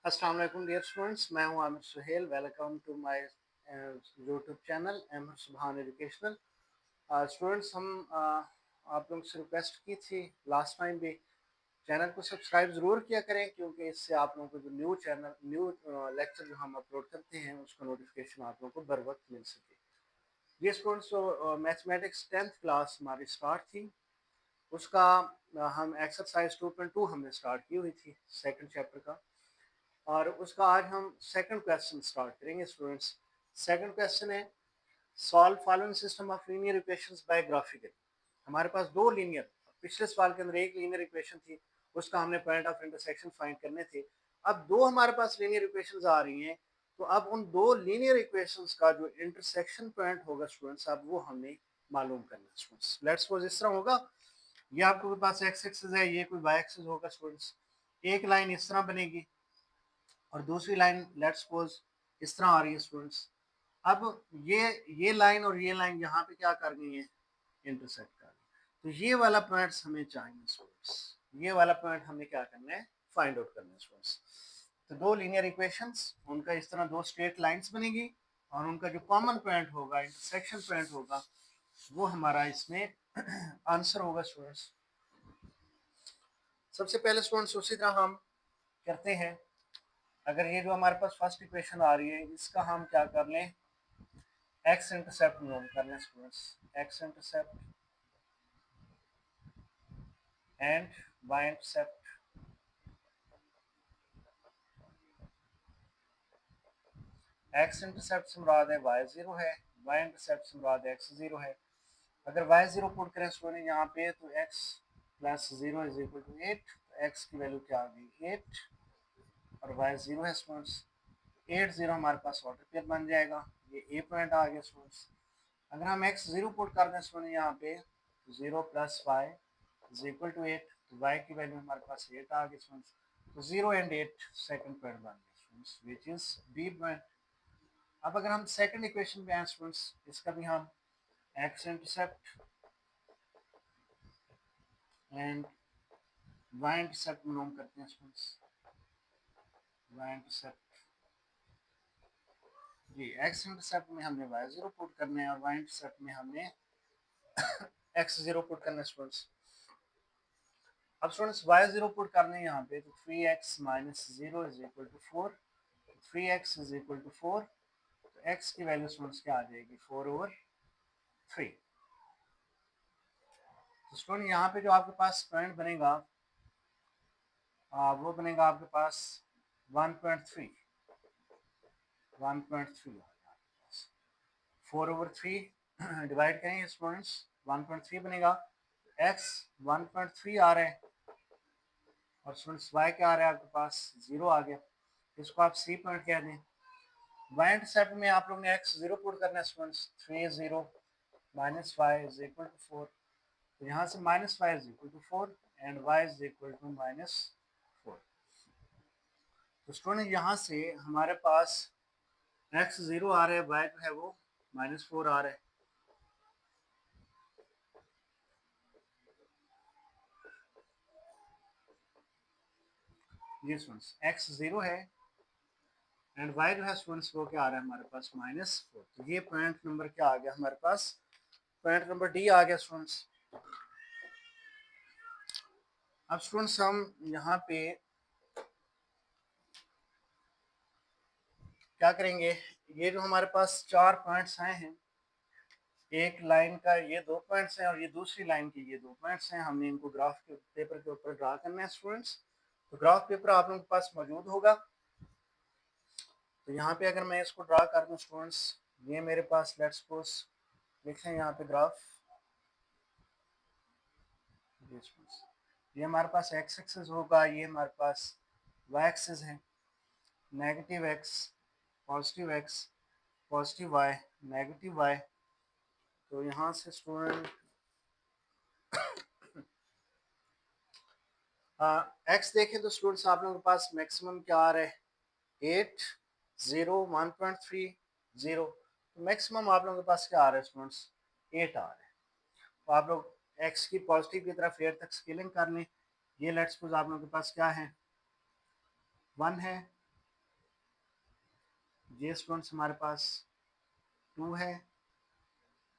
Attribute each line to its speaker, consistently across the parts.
Speaker 1: अस्सलाम वालेकुम dear students, मैं हूं Aamir Suhail. Welcome to my YouTube channel Ahmad Subhan educational. Students, हम आप लोगों से रिक्वेस्ट की थी लास्ट टाइम भी, चैनल को सब्सक्राइब ज़रूर किया करें, क्योंकि इससे आप लोगों को जो न्यू लेक्चर जो हम अपलोड करते हैं उसका नोटिफिकेशन आप लोगों को बर वक्त मिल सके। ये स्टूडेंट्स, मैथमेटिक्स 10th क्लास हमारी स्टार्ट थी, उसका हम एक्सरसाइज 2.2 हमने स्टार्ट की हुई थी सेकंड चैप्टर का, और उसका आज हम सेकंड क्वेश्चन स्टार्ट करेंगे स्टूडेंट्स। सेकंड क्वेश्चन है, solve following system of linear equations bye graphical. हमारे पास दो लीनियर, पिछले सवाल के अंदर एक लीनियर इक्वेशन थी, उसका हमने पॉइंट ऑफ इंटरसेक्शन फाइंड करने थे। अब दो हमारे पास लीनियर इक्वेशंस आ रही हैं, तो अब उन दो लीनियर इक्वेशंस का जो इंटरसेक्शन पॉइंट होगा स्टूडेंट्स, अब वो हमें मालूम करना है स्टूडेंट्स। लेट्स सपोज इस तरह होगा, ये आपके पास एक्स एक्सिस है, ये कोई वाई एक्सिस होगा स्टूडेंट्स। एक लाइन इस तरह बनेगी और दूसरी लाइन लेट्स सपोज इस तरह आ रही है स्टूडेंट्स। अब ये लाइन और ये लाइन यहाँ पे क्या कर गई है, इंटरसेक्ट कर गई। तो ये वाला पॉइंट्स हमें चाहिए स्टूडेंट्स, ये वाला पॉइंट हमें क्या करना है, फाइंड आउट करना है स्टूडेंट्स। तो दो लीनियर इक्वेशंस, उनका इस तरह दो स्ट्रेट लाइंस बनेगी और उनका जो कॉमन पॉइंट होगा, इंटरसेक्शन पॉइंट होगा, वो हमारा इसमें आंसर होगा स्टूडेंट्स। सबसे पहले स्टूडेंट्स उसी तरह हम करते हैं, अगर ये जो हमारे पास फर्स्ट इक्वेशन आ रही है, इसका हम क्या कर लें, एक्स इंटरसेप्ट नोट कर लें students. X intercept and Y intercept. X intercept से मुराद है वाई जीरो है, वाई इंटरसेप्ट से मुराद है एक्स जीरो है। अगर वाई जीरो पुट करें स्टूडेंट यहाँ पे, तो x plus zero is equal to 8। X की वैल्यू क्या आ गई, 8, और वाई जीरो है स्टूडेंट्स। 8 0 हमारे पास ऑर्डर पेयर बन जाएगा, ये ए पॉइंट आ गया स्टूडेंट्स। अगर हम एक्स जीरो पुट कर दें स्टूडेंट यहाँ पे, zero plus y is equal to 8, तो वाई की वैल्यू हमारे पास 8 आ गई स्टूडेंट्स। तो 0 एंड 8 सेकंड पॉइंट बन गया students, which is B point. अब अगर हम सेकंड इक्वेशन पे आए स्टूडेंट्स, इसका भी हम x intercept and Y intercept में नोम करते हैं स्टूडेंट्स। वाई इंटरसेप्ट, जी एक्स इंटरसेप्ट में हमने वाई जीरो पुट करना है और वाई इंटरसेप्ट में हमने एक्स जीरो पुट करना है स्टूडेंट्स। अब स्टूडेंट्स वाई जीरो पुट करने हैं यहाँ पे, तो 3x minus zero is equal to 4। 3x is equal to 4, तो x की वैल्यू स्टूडेंट्स क्या आ जाएगी, 4/3। तो स्टूडेंट यहाँ पे जो आपके पास पॉइंट बनेगा, वो बनेगा आपके पास 1.3। 1.3 4/3 डिवाइड करेंगे स्टूडेंट्स, 1.3 बनेगा। x 1.3 आ रहा है और स्टूडेंट्स y क्या आ रहा है आपके पास, 0 आ गया। इसको आप सी पॉइंट कह दें। वाई इंटरसेप्ट में आप लोग ने एक्स जीरो पुट करना है students. 3 0 minus y is equal to 4, तो यहाँ से minus y is equal to 4 and y is equal to -4। तो स्टूडेंट यहाँ से हमारे पास एक्स जीरो आ रहा है, वाई जो है वो -4 आ रहा है। ये स्टूडेंट्स एक्स जीरो है एंड वाई जो है स्टूडेंट्स वो क्या आ रहा है हमारे पास, -4। तो ये पॉइंट नंबर क्या आ गया हमारे पास, पॉइंट नंबर डी आ गया स्टूडेंट्स। अब स्टूडेंट्स हम यहाँ पे क्या करेंगे, ये जो हमारे पास चार पॉइंट्स आए हैं, एक लाइन का ये दो पॉइंट्स हैं और ये दूसरी लाइन के ये दो पॉइंट्स हैं, हमने इनको ग्राफ के पेपर के ऊपर ड्रा करना है स्टूडेंट्स। तो ग्राफ पेपर आप लोगों के पास मौजूद होगा। तो यहाँ पे अगर मैं इसको ड्रा कर दूँ स्टूडेंट्स, ये मेरे पास लेट्स सपोज लिखें यहाँ पे ग्राफ। ये हमारे पास एक्स एक्सिस होगा, ये हमारे पास वाई एक्सिस है। Negative x, positive x, positive y, negative y. तो यहाँ से स्टूडेंट एक्स देखें तो स्टूडेंट्स आप लोगों के पास मैक्सिमम क्या आ रहा है, 8 0 1.3 0। तो मैक्सिमम आप लोगों के पास क्या आ रहा है स्टूडेंट्स, 8 आ रहा है। तो आप लोग एक्स की पॉजिटिव की तरफ 8 तक स्केलिंग कर लें। ये लेट्स सपोज आप लोगों के पास क्या है, 1 है, ये स्टूडेंट्स हमारे पास 2 है,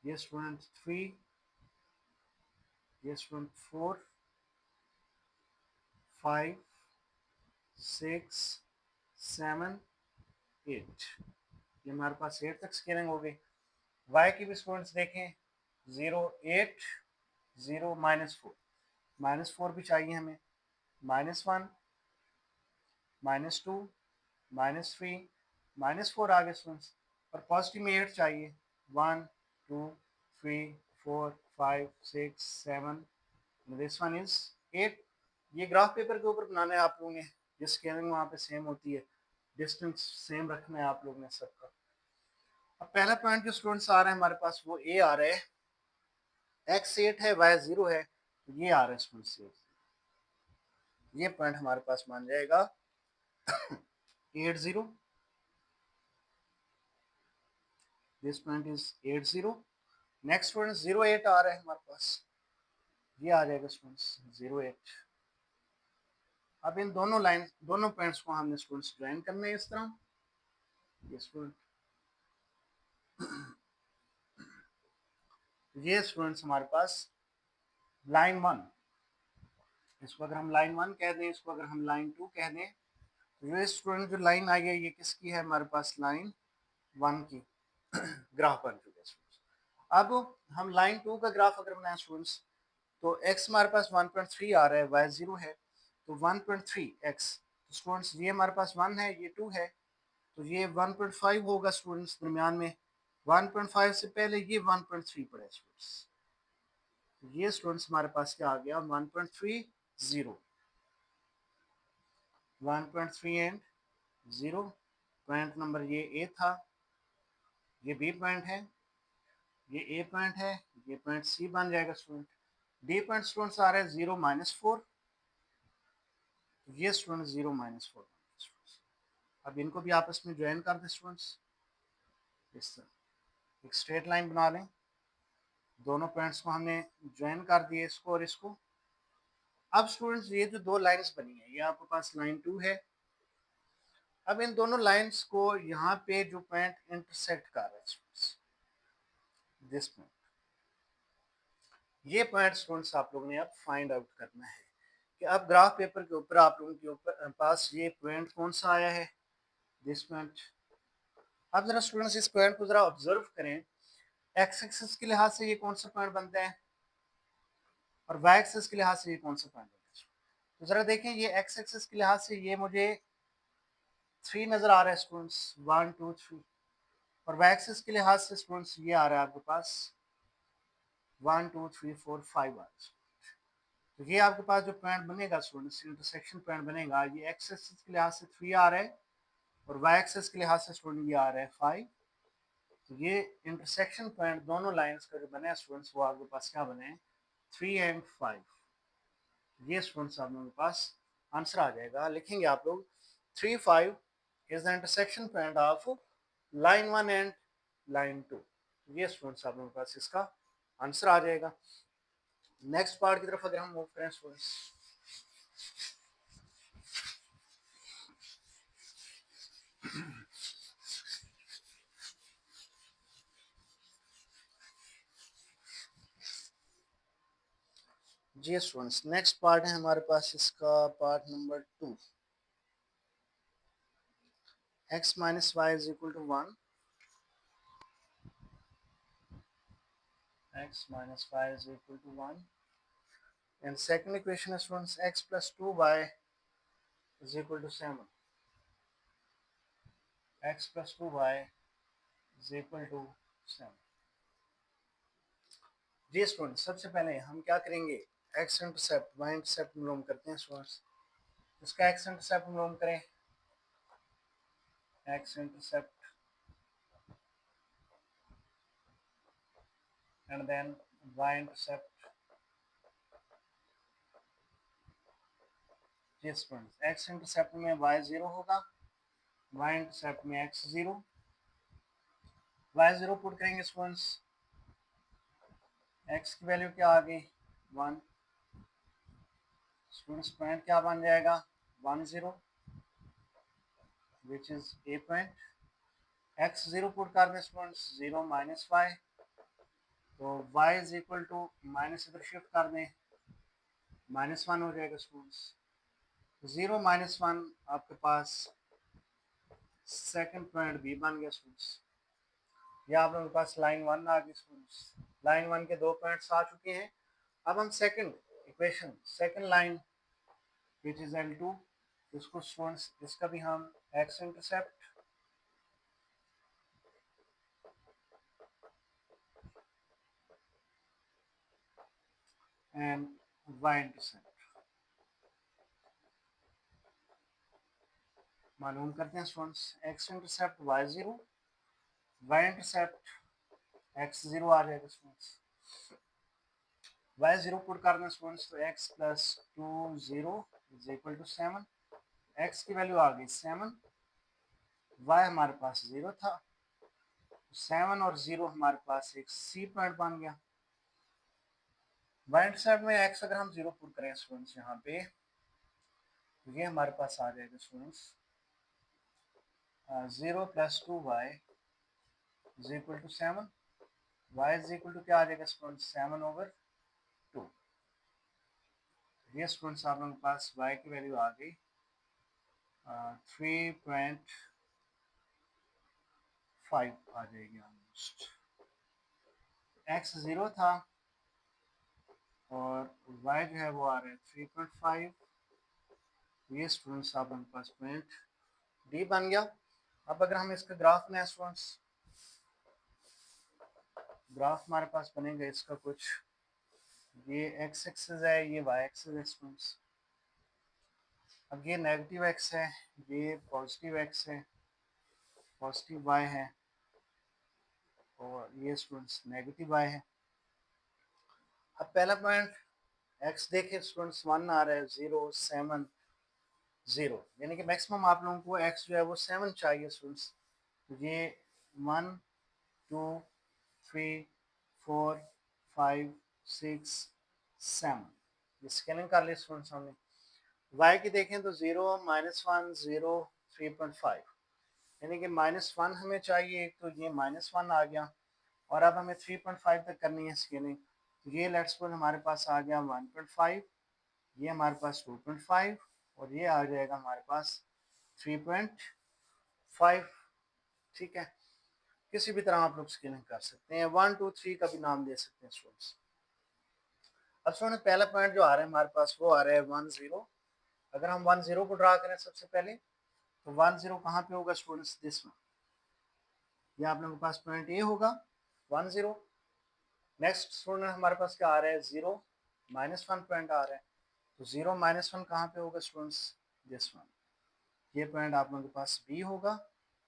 Speaker 1: ये स्टूडेंट 3, ये स्टूडेंट 4, 5, 6, 7, 8। ये हमारे पास 8 तक स्केलिंग हो गई। वाई की भी स्टूडेंट्स देखें, 0, 8, 0, -4, -4 भी चाहिए हमें, -1, -2, -3, -4 आ गए स्टूडेंट्स, और पॉजिटिव में 8 चाहिए, 1, 2, 3, 4, 5, 6, 7, दिस वन इज 8। ये ग्राफ पेपर के ऊपर बनाना है आप लोगों ने, जिस स्केलिंग वहाँ पे सेम होती है, डिस्टेंस सेम रखना है आप लोगों ने सबका। अब पहला पॉइंट जो स्टूडेंट्स आ रहा है हमारे पास वो ए आ रहा है, एक्स 8 है, वाई 0 है, तो ये आ रहा है स्टूडेंट्स, ये पॉइंट हमारे पास मान जाएगा 8, 0। This point is 8, 0। Next student 0, 8 आ रहा है हमारे पास, ये आ जाएगा स्टूडेंट्स 0, 8। अब इन दोनों लाइन, दोनों पॉइंट्स को हमने स्टूडेंट्स ज्वाइन करना है इस तरह। ये स्टूडेंट, ये स्टूडेंट्स हमारे पास लाइन 1, इसको अगर हम लाइन 1 कह दें, इसको अगर हम लाइन 2 कह दें, तो ये स्टूडेंट जो लाइन आई है ये किसकी है हमारे पास, लाइन 1 की ग्राफ बन चुका है स्टूडेंट्स। अब हम लाइन 2 का ग्राफ अगर बनाए स्टूडेंट्स, तो x हमारे पास 1.3 आ रहा है, y 0 है, तो 1.3 x, तो स्टूडेंट्स ये हमारे पास 1 है, ये 2 है, तो ये 1.5 होगा स्टूडेंट्स दरमियान में, 1.5 से पहले ये 1.3 पड़ा है स्टूडेंट्स, ये स्टूडेंट्स हमारे पास क्या आ गया, 1.30, 1.3 एंड 0। पॉइंट नंबर ये ए था, ये बी पॉइंट है, ये ए पॉइंट है, ये पॉइंट सी बन जाएगा स्टूडेंट। डी पॉइंट स्टूडेंट्स आ रहे हैं 0, -4, ये स्टूडेंट 0, -4। अब इनको भी आपस में ज्वाइन कर दें स्टूडेंट्स, इस तरह एक स्ट्रेट लाइन बना लें, दोनों पॉइंट्स को हमने ज्वाइन कर दिए, इसको और इसको। अब स्टूडेंट्स ये जो दो लाइंस बनी है, ये आपके पास लाइन 2 है। अब इन दोनों लाइंस को यहाँ पे जो पॉइंट इंटरसेक्ट कर रहा है स्टूडेंट्स, दिस पॉइंट, ये पॉइंट स्टूडेंट्स आप लोगों ने अब फाइंड आउट करना है कि अब ग्राफ पेपर के ऊपर आप लोगों के ऊपर पास ये पॉइंट कौन सा आया है, दिस पॉइंट। अब जरा स्टूडेंट्स इस पॉइंट को जरा ऑब्जर्व करें, एक्स एक्सिस के लिहाज से ये कौन सा पॉइंट बनता है और वाई एक्सिस के लिहाज से ये कौन सा पॉइंट बनता है। तो जरा देखें, ये एक्स एक्सिस के लिहाज से ये मुझे 3 नजर आ रहा है स्टूडेंट्स, 1, 2, 3, और वाई एक्सिस के लिहाज से स्टूडेंट्स ये आ रहा है आपके पास 1, 2, 3, 4, 5 आ रहा है। तो ये आपके पास जो पॉइंट बनेगा स्टूडेंट्स, इंटरसेक्शन पॉइंट बनेगा, ये एक्स एक्सिस के लिहाज से 3 आ रहा है और वाई एक्सिस के लिहाज से स्टूडेंट ये आ रहा है 5। तो ये इंटरसेक्शन पॉइंट दोनों लाइंस का जो बना है स्टूडेंट्स, वो आपके पास क्या बने हैं, 3 एंड 5। ये स्टूडेंट्स आप लोगों के पास आंसर आ जाएगा। लिखेंगे आप लोग 3, 5 is the intersection point of line 1 and line 2। ये स्टूडेंट्स आप लोगों के पास इसका आंसर आ जाएगा। नेक्स्ट पार्ट की तरफ अगर हम मूव करें स्टूडेंट्स, जी स्टूडेंट्स नेक्स्ट पार्ट है हमारे पास इसका part number 2, x minus y is equal to 1, x minus y is equal to 1, and second equation is students x plus 2y is equal to 7, x plus 2y is equal to 7। जी students सबसे पहले हम क्या करेंगे, x intercept y intercept मालूम करते हैं students. इसका x इंटरसेप्ट मालूम करें, x intercept and then y intercept. जी स्टूडेंट्स x इंटरसेप्ट में y 0 होगा, y इंटरसेप्ट में x 0, y 0 पुट करेंगे स्टूडेंट्स, x की वैल्यू क्या आ गई 1, स्टूडेंट्स पॉइंट क्या बन जाएगा 1, 0 which is A point, x zero put कर दें स्टूडेंट्स, जीरो माइनस वाई, तो y is equal to minus इधर शिफ्ट कर दें, माइनस वन हो जाएगा स्टूडेंट्स। जीरो माइनस वन आपके पास सेकंड पॉइंट बी बन गया स्टूडेंट्स। या आप लोगों के पास लाइन वन आ गई स्टूडेंट्स। लाइन वन के दो पॉइंट्स आ चुके हैं। अब हम second equation, second line which is L2, इसको स्टूडेंट्स इसका भी हम x intercept and Y intercept मालूम करते हैं students. X intercept Y zero, Y intercept X zero आ जाएगा स्टूडेंट्स। वाई जीरो पुट करना स्टूडेंट्स, तो x plus two zero is equal to seven. X की वैल्यू आ गई सेवन, वाई हमारे पास जीरो था, सेवन और जीरो हमारे पास एक सी पॉइंट बन गया। वाई इंटरसेप्ट में एक्स अगर हम जीरो पुट करें स्टूडेंट्स यहाँ पे, तो ये हमारे पास आ जाएगा students zero plus two y is equal to seven. Y is equal to क्या आ जाएगा स्टूडेंट्स, सेवन ओवर टू। ये स्टूडेंट्स आप लोगों के पास वाई की वैल्यू आ गई 3.5 आ जाएगी ऑलमोस्ट। एक्स जीरो था और वाई जो है वो आ रहा है 3.5। ये स्टूडेंट्स आप लोगों के पास पॉइंट डी बन गया। अब अगर हम इसका ग्राफ बनाए स्टूडेंट्स, ग्राफ हमारे पास बनेगा इसका कुछ, ये एक्स एक्सिस है, ये वाई एक्सिस है स्टूडेंट्स। अब ये नेगेटिव एक्स है, ये पॉजिटिव एक्स है, पॉजिटिव वाई है, और ये स्टूडेंट्स नेगेटिव वाई है। अब पहला पॉइंट एक्स देखे स्टूडेंट्स, वन आ रहा है, जीरो सेवन जीरो, यानी कि मैक्सिमम आप लोगों को एक्स जो है वो सेवन चाहिए स्टूडेंट्स। तो ये one two three four five six seven, ये स्केलिंग कर ली स्टूडेंट्स हमने। वाई की देखें तो जीरो माइनस वन जीरो 3.5, यानी कि माइनस वन हमें चाहिए, एक तो ये माइनस वन आ गया, और अब हमें 3.5 तक करनी है स्केलिंग। तो ये लेट्स सपोज हमारे पास आ गया 1.5, ये हमारे पास 2.5, और ये आ जाएगा हमारे पास 3.5। ठीक है, किसी भी तरह आप लोग स्केलिंग कर सकते हैं, 1 2 3 का भी नाम दे सकते हैं स्टूडेंट्स। अब स्टूडेंट पहला पॉइंट जो आ रहा है हमारे पास वो आ रहा है 1 0। अगर हम 1 0 को ड्रा करें सबसे पहले, तो 1 0 कहाँ पे होगा स्टूडेंट्स, दिस में। ये आप लोगों के पास पॉइंट ए होगा 1 0। नेक्स्ट स्टूडेंट हमारे पास क्या आ रहा है, जीरो माइनस वन पॉइंट आ रहा है, तो जीरो माइनस वन कहाँ पे होगा स्टूडेंट्स, दिस वन। ये पॉइंट आप लोगों के पास बी होगा।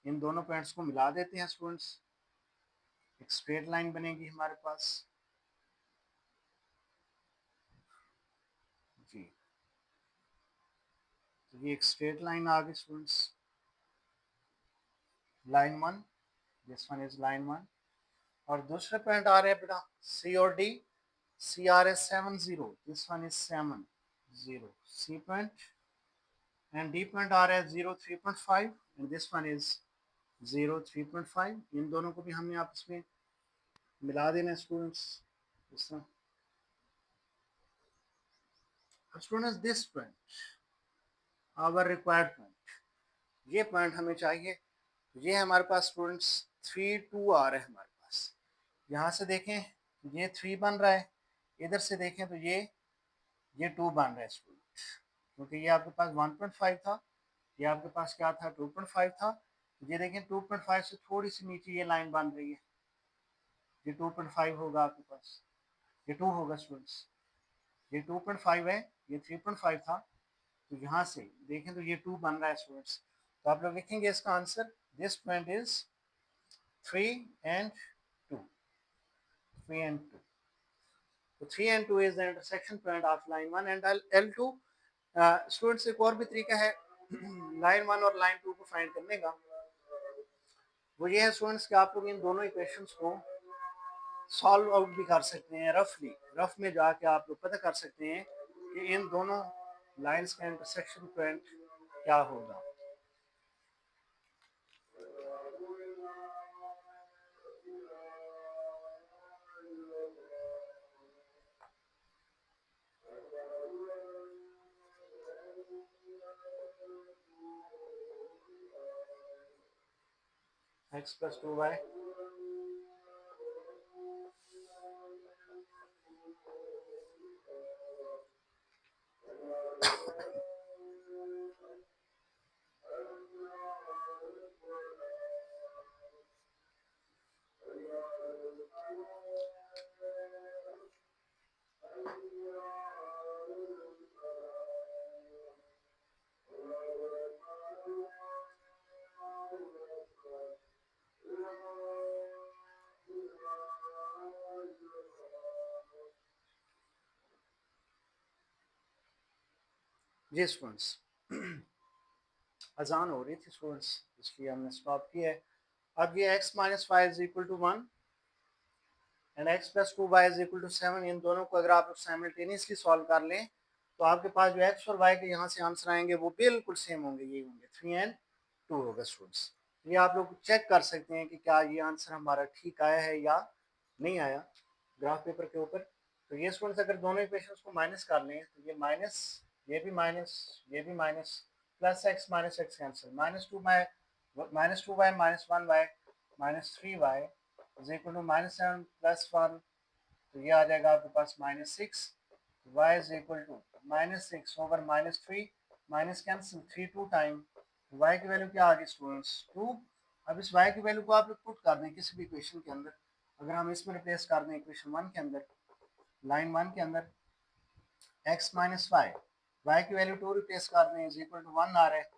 Speaker 1: इन दोनों पॉइंट्स को मिला देते हैं स्टूडेंट्स, एक स्ट्रेट लाइन बनेगी हमारे पास जी। तो ये एक स्ट्रेट लाइन आ गई students, line one, this one is line one. और दूसरे पॉइंट आ रहे हैं बेटा सी और D. C R S 7 0, this one is 7 0 C point, and D point आ रहा है 0 3.5, एंड दिस वन इज 0 3.5। इन दोनों को भी हमने आपस में मिला देना स्टूडेंट्स इस तरह। Students this point our required point, ये पॉइंट हमें चाहिए। ये हमारे पास स्टूडेंट्स 3 2 आ रहा है हमारे पास। यहाँ से देखें ये 3 बन रहा है, इधर से देखें तो ये 2 बन रहा है स्टूडेंट, क्योंकि ये आपके पास 1.5 था, ये आपके पास क्या था 2.5 था। ये देखें 2.5 से थोड़ी सी नीचे ये लाइन बन रही है, ये 2.5 होगा आपके पास, ये 2 होगा स्टूडेंट्स, ये 2.5 है, ये 3.5 था। तो यहाँ से देखें तो ये 2 बन रहा है स्टूडेंट्स। तो आप लोग लिखेंगे इसका answer, this point is 3 and 2, 3 and 2। तो 3 and 2 is the intersection point of line 1 and L2। Students एक और भी तरीका है लाइन 1 और लाइन 2 को फाइंड करने का, वो ये है स्टूडेंट्स कि आप लोग इन दोनों इक्वेशंस को सॉल्व आउट भी कर सकते हैं रफली। रफ में जाके आप लोग पता कर सकते हैं कि इन दोनों लाइंस का इंटरसेक्शन पॉइंट क्या होगा। x प्लस 2y जी स्टूडेंट्स, अजान हो रही थी स्टूडेंट्स, इसलिए हमने स्टॉप किया है। अब ये x minus y is equal to 1 and x plus 2y is equal to 7, इन दोनों को अगर आप साइमल्टेनियसली सॉल्व कर लें तो आपके पास जो x और y के यहाँ से आंसर आएंगे वो बिल्कुल सेम होंगे, यही होंगे 3 एंड 2 होगा स्टूडेंट्स। ये आप लोग चेक कर सकते हैं कि क्या ये आंसर हमारा ठीक आया है या नहीं आया ग्राफ पेपर के ऊपर। तो ये स्टूडेंट्स अगर दोनों इक्वेशंस को माइनस कर लें तो ये माइनस, ये भी माइनस, ये भी minus, plus x minus x cancel, minus two y minus 1y minus 3y is equal to minus 7 plus 1, तो ये आ जाएगा आपके पास -6, y is equal to -6 over -3, minus cancel 3 2 time, y की वैल्यू क्या आ गई स्टूडेंट्स 2। अब इस y की वैल्यू को आप लोग पुट कर दें किसी भी इक्वेशन के अंदर। अगर हम इसमें रिप्लेस कर दें इक्वेशन 1 के अंदर, लाइन 1 के अंदर x माइनस वाई की वैल्यू 2 रिप्लेस कर दें इज इक्वल टू 1 आ रहा है,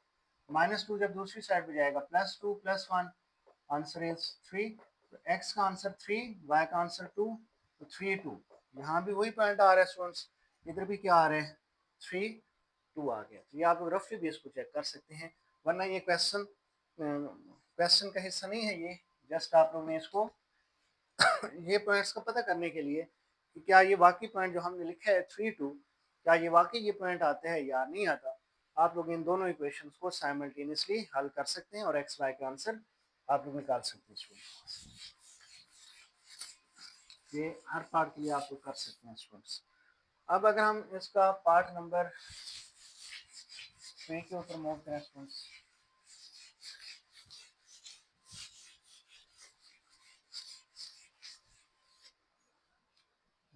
Speaker 1: -2 जब दूसरी साइड पे जाएगा +2 +1, आंसर इज 3। तो x का आंसर 3, y का आंसर 2, तो 3 2, यहाँ भी वही पॉइंट आ रहा है स्टूडेंट्स, इधर भी क्या आ रहा है 3 2 आ गया। तो ये आप रफली भी इसको चेक कर सकते हैं, वरना ये क्वेश्चन का हिस्सा नहीं है, ये जस्ट आप लोग ने इसको ये पॉइंट्स का पता करने के लिए कि क्या ये वाकई पॉइंट जो हमने लिखा है 3 2, क्या ये वाकई ये पॉइंट आते हैं या नहीं आता। आप लोग इन दोनों इक्वेशंस को साइमल्टेनियसली हल कर सकते हैं और एक्स वाई का आंसर आप लोग निकाल सकते हैं। ये हर पार्ट के लिए आप लोग कर सकते हैं स्टूडेंट्स। अब अगर हम इसका पार्ट नंबर 3 के ऊपर मूव करें स्टूडेंट्स,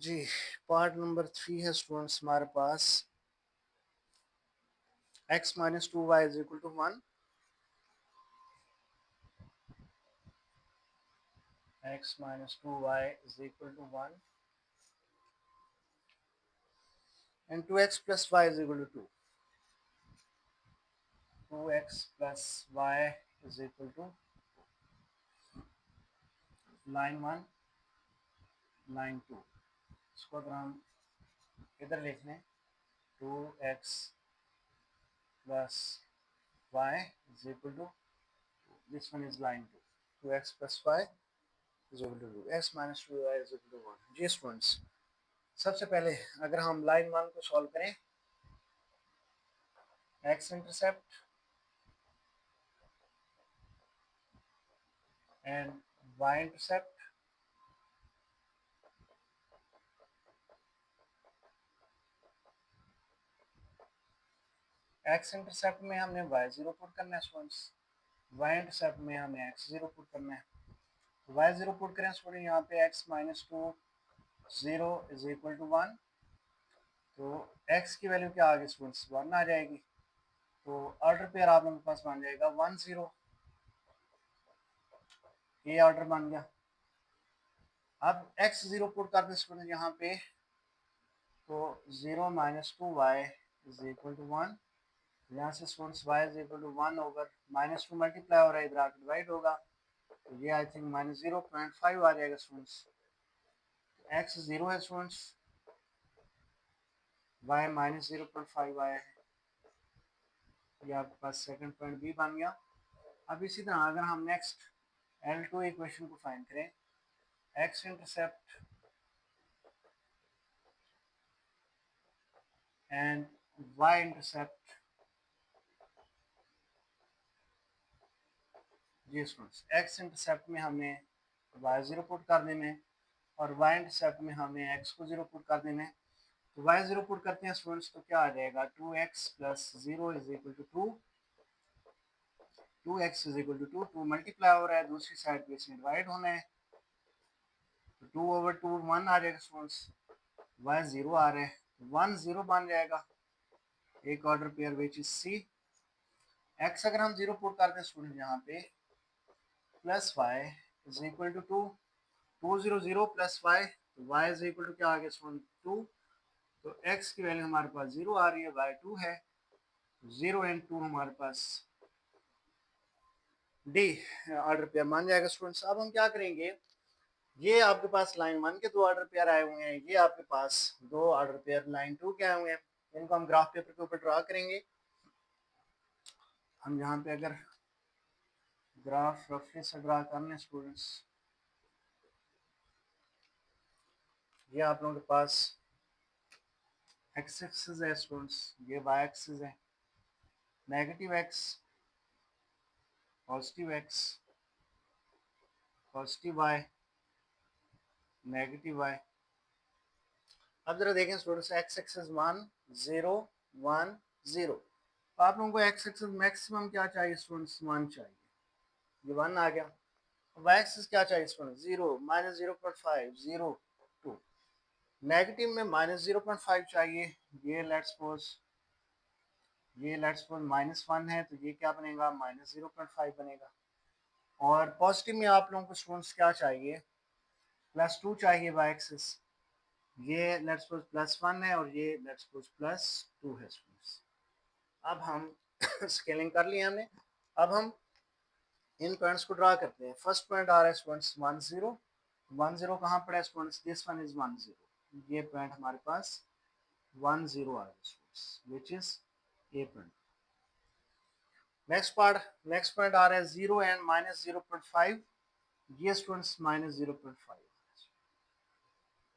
Speaker 1: जी पार्ट नंबर 3 है स्टूडेंट्स हमारे पास x minus 2y is equal to 1, x minus 2y is equal to 1 and 2x plus y is equal to 2. 2x plus y is equal to line 1 line 2। इसको अगर हम इधर लिख लें 2x plus y is equal to, this one is line 2, 2x plus y is equal to 2, x minus 2y is equal to 1। जी students, सबसे पहले अगर हम लाइन 1 को सॉल्व करें, x intercept and y intercept, x intercept में हमने y0 put करना है स्टूडेंट्स, y इंटरसेप्ट में हमें x0 पुट करना है। तो y0 पुट करें स्टूडेंट, यहाँ पे x minus 2 0 is equal to 1, तो x की वैल्यू क्या आ गई स्टूडेंट्स 1 आ जाएगी। तो ऑर्डर पेयर आप लोगों के पास बन जाएगा 1 0, ये ऑर्डर बन गया। अब x0 पुट कर दें स्टूडेंट यहाँ पे, तो 0 minus 2y is equal to 1, यहाँ से students y is equal to 1 over -2 multiply हो रहा है, इधर आके डिवाइड होगा, तो ये आई थिंक -0.5 आ जाएगा स्टूडेंट्स। x 0 है स्टूडेंट्स, y -0.5 आया है, ये आपके पास सेकंड पॉइंट बी बन गया। अब इसी तरह अगर हम नेक्स्ट L2 इक्वेशन को फाइंड करें, x intercept and y intercept, जी स्टूडेंट्स x इंटरसेप्ट में हमें y0 पुट कर देना है और y इंटरसेप्ट में हमें x को 0 पुट कर देना है। तो y0 पुट करते हैं स्टूडेंट्स, तो क्या आ जाएगा 2x plus 0 is equal to 2, 2x is equal to 2 multiply हो रहा है, दूसरी साइड पे इसमें डिवाइड होना है, तो 2/2 1 आ जाएगा स्टूडेंट्स, y 0 आ रहा है, 1 0 बन जाएगा, एक order pair which is C. x अगर हम 0 पुट करते हैं स्टूडेंट यहाँ पे, plus y is equal to 2, 2 0 0 plus y, तो y इज इक्वल टू क्या आ गया स्टूडेंट 2, तो x की वैल्यू हमारे पास 0 आ रही है, y 2 है, 0 एंड 2 हमारे पास डी ऑर्डर पेयर मान जाएगा स्टूडेंट्स। अब हम क्या करेंगे, ये आपके पास लाइन 1 के दो ऑर्डर पेयर आए हुए हैं, ये आपके पास दो ऑर्डर पेयर लाइन 2 के आए हुए हैं, इनको हम ग्राफ पेपर के ऊपर ड्रा करेंगे। हम यहाँ पे अगर ग्राफ रफली से ड्रा कर लें स्टूडेंट्स, ये आप लोगों के पास एक्स एक्सिस है स्टूडेंट्स, ये वाई एक्सिस है, negative x, positive x, positive y, negative y. अब जरा देखें स्टूडेंट्स, एक्स एक्सिस 1 0 1 0, तो आप लोगों को एक्स एक्सिस मैक्सिमम क्या चाहिए स्टूडेंट्स, 1 चाहिए, ये 1 आ गया। वाई एक्सिस क्या चाहिए स्टूडेंट्स, 0 -0.5 0 2, नेगेटिव में -0.5 चाहिए, ये लेट्स सपोज -1 है, तो ये क्या बनेगा, -0.5 बनेगा। और पॉजिटिव में आप लोगों को स्टूडेंट्स क्या चाहिए, +2 चाहिए वाई एक्सिस, ये लेट्स सपोज +1 है और ये लेट्स सपोज +2 है स्टूडेंट्स। अब हम स्केलिंग कर लिया हमने, अब हम इन पॉइंट्स को ड्रा करते हैं। फर्स्ट पॉइंट आ रहा है स्टूडेंट्स 1 0, 1 0 कहाँ पड़ा है स्टूडेंट्स, दिस वन इज 1 0, ये पॉइंट हमारे पास 1 0 आ रहा है students, which is A point. Next point आ रहा है 0 एंड -0.5, ये students -0.5,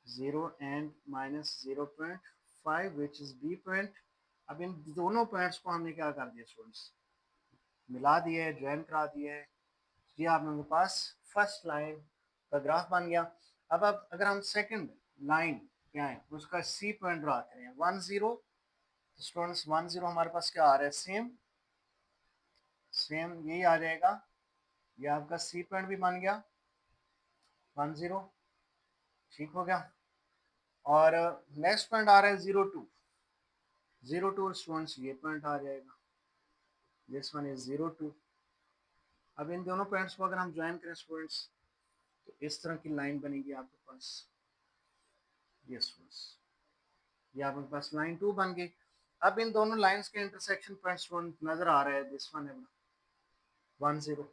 Speaker 1: 0 and -0.5 which is B point. अब इन दोनों पॉइंट्स को हमने क्या कर दिया स्टूडेंट्स, मिला दिया है, ज्वाइन करा दिया है, ये आप लोगों के पास फर्स्ट लाइन का ग्राफ बन गया। अब अगर हम सेकंड लाइन क्या है उसका सी पॉइंट ड्रा करें 1 0, स्टूडेंट्स 1 0 हमारे पास क्या आ रहा है, सेम यही आ जाएगा, ये आपका सी पॉइंट भी बन गया 1 0, ठीक हो गया। और नेक्स्ट पॉइंट आ रहा है 0 2, 0 2 स्टूडेंट्स ये पॉइंट आ जाएगा, दिस वन इज 0 2। अब इन दोनों पॉइंट्स को अगर हम ज्वाइन करें स्टूडेंट्स, तो इस तरह की लाइन बनेगी आपके पास, ये स्टूडेंट्स, ये आपके पास लाइन 2 बन गई। अब इन दोनों लाइंस के इंटरसेक्शन पॉइंट स्टूडेंट नजर आ रहा है, दिस वन है 1 0,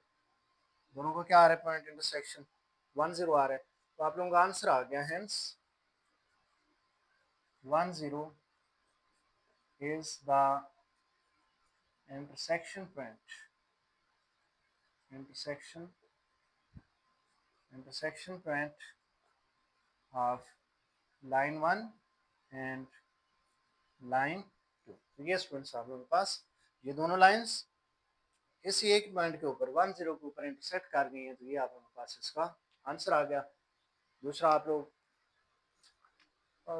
Speaker 1: दोनों को क्या आ रहा है पॉइंट इंटरसेक्शन 1 0 आ रहा है, तो आप लोगों का आंसर आ गया, hence 1 0 is the intersection point, intersection point of line 1 and line 2। तो ये स्टूडेंट्स आप लोगों के पास ये दोनों लाइंस इसी एक पॉइंट के ऊपर 1 0 के ऊपर इंटरसेक्ट कर गई है, तो ये आप लोगों के पास इसका आंसर आ गया। दूसरा आप लोग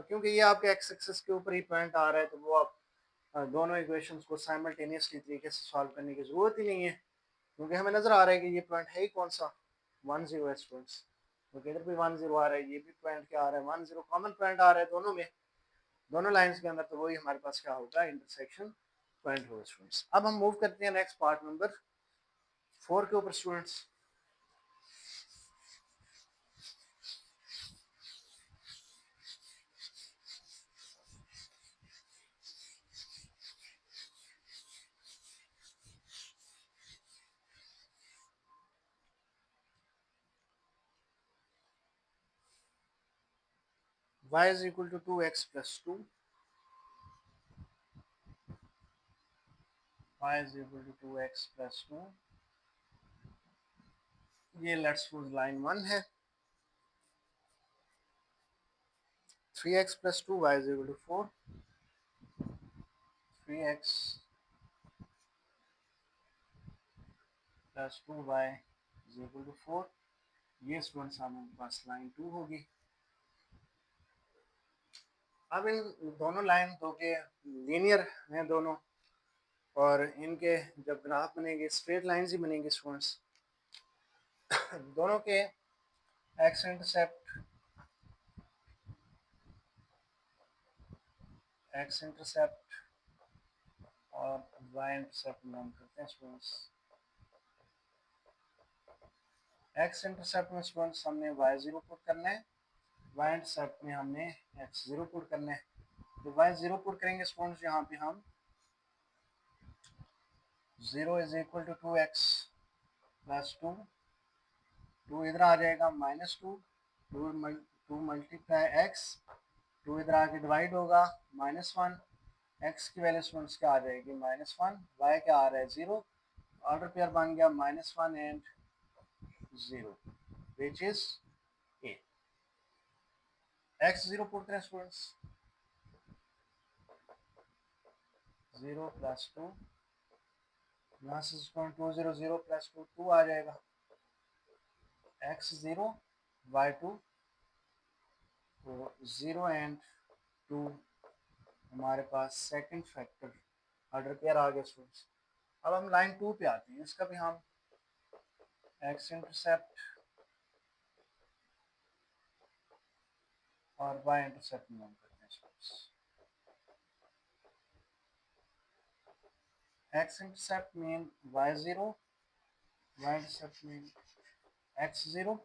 Speaker 1: क्योंकि ये आपके एक्स एक्सिस के ऊपर ही पॉइंट आ रहा है, तो वो आप दोनों इक्वेशंस को साइमल्टेनियसली तरीके से सॉल्व करने की ज़रूरत ही नहीं है, क्योंकि हमें नज़र आ रहा है कि ये पॉइंट है ही कौन सा, 1 0 है स्टूडेंट्स, क्योंकि इधर भी 1 0 आ रहा है, ये भी पॉइंट क्या आ रहा है 1 0, कॉमन पॉइंट आ रहा है दोनों में, दोनों लाइंस के अंदर, तो वही हमारे पास क्या होगा, इंटरसेक्शन पॉइंट होगा स्टूडेंट्स। अब हम मूव करते हैं नेक्स्ट पार्ट नंबर 4 के ऊपर students. y is equal to 2x plus 2, y is equal to 2x plus 2, ये लेट्स सपोज लाइन 1 है, 3x plus 2, y is equal to 4, 3x plus 2y is equal to 4, ये students हमारे पास line 2 होगी। अब इन दोनों लाइन दो के लीनियर हैं दोनों, और इनके जब ग्राफ बनेंगे स्ट्रेट लाइंस ही बनेंगे स्टूडेंट्स। दोनों के एक्स इंटरसेप्ट और वाई इंटरसेप्ट मान करते हैं स्टूडेंट्स। एक्स इंटरसेप्ट में स्टूडेंट्स हमने वाई जीरो पुट करना है, वाई इंटरसेप्ट में हमने एक्स जीरो पुट करना है। तो वाई जीरो पुट करेंगे स्टूडेंट्स, यहाँ पे हम 0 is equal to 2x plus 2, 2 इधर आ जाएगा माइनस 2, 2 मल्टीप्लाई एक्स, 2 इधर आके डिवाइड होगा -1, एक्स की वैल्यू स्टूडेंट्स क्या आ जाएगी -1, वाई क्या आ रहा है 0, ऑर्डर पेयर बन गया -1 and 0 which is A. X 0 put करें स्टूडेंट्स, 0 प्लस 2, यहाँ से 2 0 0 प्लस 2 2 आ जाएगा, एक्स 0 वाई 2, तो 0 एंड 2 हमारे पास सेकंड फैक्टर ऑर्डर पेयर आ गया स्टूडेंट्स। अब हम लाइन 2 पे आते हैं, इसका भी हम एक्स इंटरसेप्ट और वाई इंटरसेप्ट मान करते हैं students. X intercept mean y 0, y intercept mean x 0।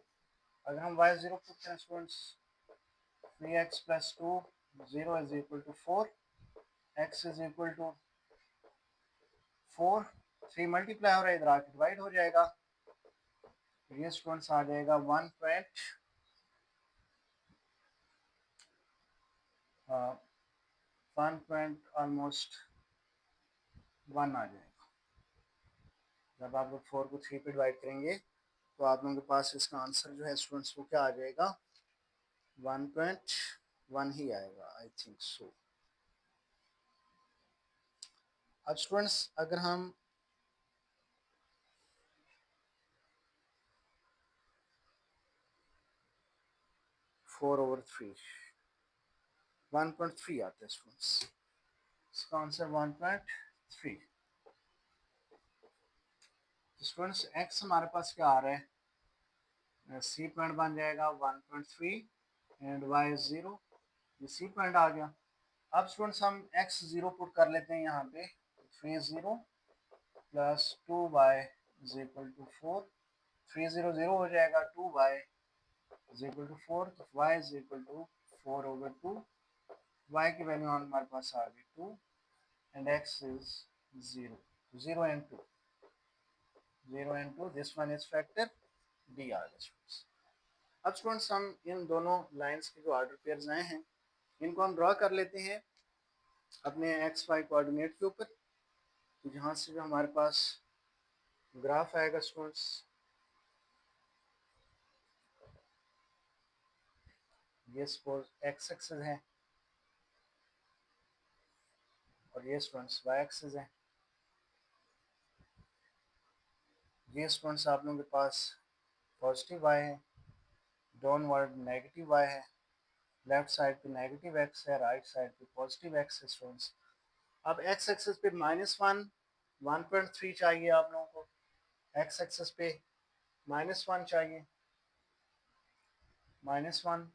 Speaker 1: अगर हम वाई 0 पुट करें students, 3x plus 2, 0 is equal to 4, x is equal to 4, 3 multiply हो रहा है, इधर आके डिवाइड हो जाएगा, ये स्टूडेंट्स आ जाएगा 1 पॉइंट ऑलमोस्ट 1 आ जाएगा। जब आप लोग 4 को 3 पे डिवाइड करेंगे तो आप लोगों के पास इसका आंसर जो है स्टूडेंट्स वो क्या आ जाएगा, 1.1 ही आएगा, आई थिंक सो। अब स्टूडेंट्स अगर हम 4/3 1.3 आता है स्टूडेंट्स, इसका आंसर 1.3। स्टूडेंट्स एक्स हमारे पास क्या आ रहा है, सी पॉइंट बन जाएगा 1.3 एंड वाई 0, ये सी पॉइंट आ गया। अब स्टूडेंट्स हम एक्स 0 पुट कर लेते हैं यहाँ पे, 3 0 plus 2y is equal to 4, 3 0 0 हो जाएगा, 2y इज इक्वल टू 4, तो y is equal to 4/2, y की वैल्यू हमारे पास आ गई 2 and x is 0, 0 and 2, 0 and 2, this one is factor D आ गया। अब स्टूडेंट्स हम इन दोनों लाइंस के जो ऑर्डर पेयर्स आए हैं इनको हम ड्रॉ कर लेते हैं अपने एक्स वाई कोऑर्डिनेट के ऊपर। तो जहाँ से जो हमारे पास ग्राफ आएगा स्टूडेंट्स, ये सपोज एक्स एक्सिस है और ये स्टूडेंट्स वाई एक्सिस है। ये स्टूडेंट्स आप लोगों के पास पॉजिटिव वाई है, डाउनवर्ड नेगेटिव वाई है, लेफ्ट साइड पे नेगेटिव एक्स है, राइट साइड पे पॉजिटिव एक्स है स्टूडेंट्स। अब एक्स एक्सिस पे -1 1.3 चाहिए आप लोगों को, एक्स एक्सिस पे -1 चाहिए, -1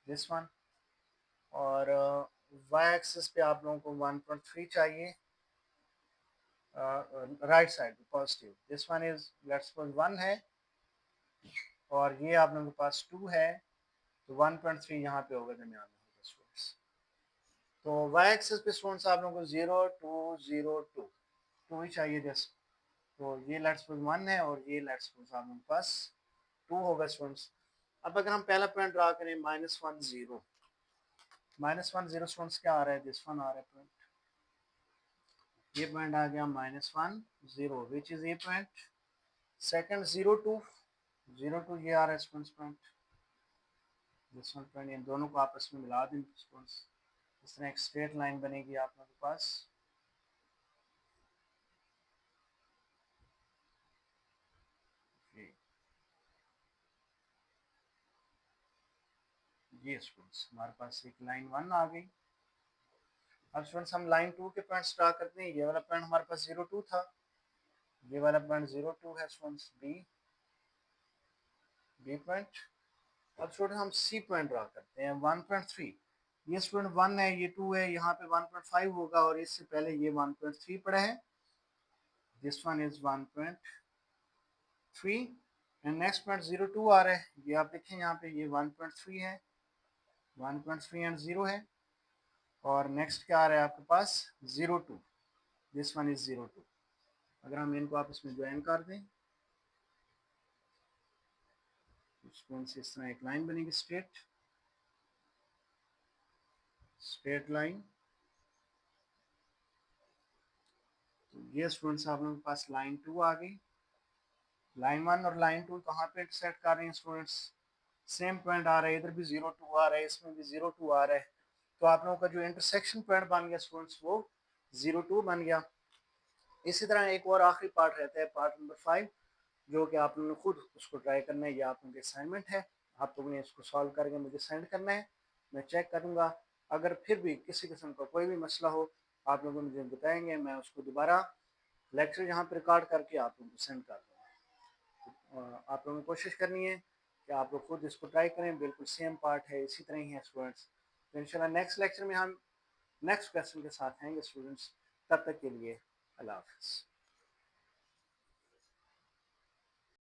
Speaker 1: दिस वन, और वाई एक्सिस पे आप लोगों को 1.3 चाहिए, राइट साइड पे positive, this one is let's suppose 1 है और ये आप लोगों के पास 2 है, तो 1.3 यहाँ पे होगा, दरमियान में होगा स्टूडेंट्स। तो वाई एक्सिस पे स्टूडेंट्स आप लोगों को 0 2 0 2 2 ही चाहिए जस्ट, तो ये लेट्स सपोज 1 है और ये लेट्स सपोज आप लोगों के पास 2 होगा स्टूडेंट्स। अब अगर हम पहला पॉइंट ड्रा करें -1 0, -1 0 स्टूडेंट्स क्या आ रहा है, दिस वन आ रहा है पॉइंट, ये पॉइंट आ गया -1 0 which is A point. Second 0 2 0 2 ये आ रहा है students point, this one point, इन दोनों को आपस में मिला दें स्टूडेंट्स, इस तरह एक स्ट्रेट लाइन बनेगी आप लोगों के पास। ये स्टूडेंट्स हमारे पास एक लाइन 1 आ गई, अब स्टूडेंट्स हम लाइन 2 के पॉइंट्स ड्रा करते हैं। ये वाला पॉइंट हमारे पास 0 2 था, ये वाला पॉइंट 0 2 है स्टूडेंट्स, बी पॉइंट। अब स्टूडेंट हम सी पॉइंट ड्रा करते हैं 1.3। ये स्टूडेंट 1 है, ये 2 है, यहाँ पे 1.5 होगा और इससे पहले ये 1.3 पड़ा है। This one is 1.3 and next point 0 2 आ रहा है। ये आप देखें यहाँ पे ये 1.3 है, 1.3 एंड 0 है। और नेक्स्ट क्या आ रहा है आपके पास 0 2, दिस वन इज 0 2। अगर हम इनको आपस में ज्वाइन कर दें स्टूडेंट्स इस तरह एक लाइन बनेगी, स्ट्रेट लाइन। तो ये स्टूडेंट्स आप लोगों के पास लाइन 2 आ गई। लाइन 1 और लाइन 2 कहाँ पे इंटरसेक्ट कर रहे हैं स्टूडेंट्स? सेम पॉइंट आ रहा है, इधर भी 0 2 आ रहा है, इसमें भी 0 2 आ रहा है। तो आप लोगों का जो इंटरसेक्शन पॉइंट बन गया स्टूडेंट्स वो 0 2 बन गया। इसी तरह एक और आखिरी पार्ट रहता है, पार्ट नंबर 5, जो कि आप लोगों ने खुद उसको ट्राई करना है। ये आप लोगों की असाइनमेंट है, आप लोगों ने इसको सॉल्व करके मुझे सेंड करना है, मैं चेक करूँगा। अगर फिर भी किसी किस्म का कोई भी मसला हो आप लोगों मुझे बताएंगे, मैं उसको दोबारा लेक्चर यहाँ पर रिकॉर्ड करके आप लोगों को सेंड कर दूँगा। आप लोगों को कोशिश करनी है कि आप लोग खुद इसको ट्राई करें, बिल्कुल सेम पार्ट है, इसी तरह ही है स्टूडेंट्स। तो इंशाल्लाह नेक्स्ट लेक्चर में हम नेक्स्ट क्वेश्चन के साथ आएंगे स्टूडेंट्स। तब तक के लिए अल्लाह हाफ़िज़।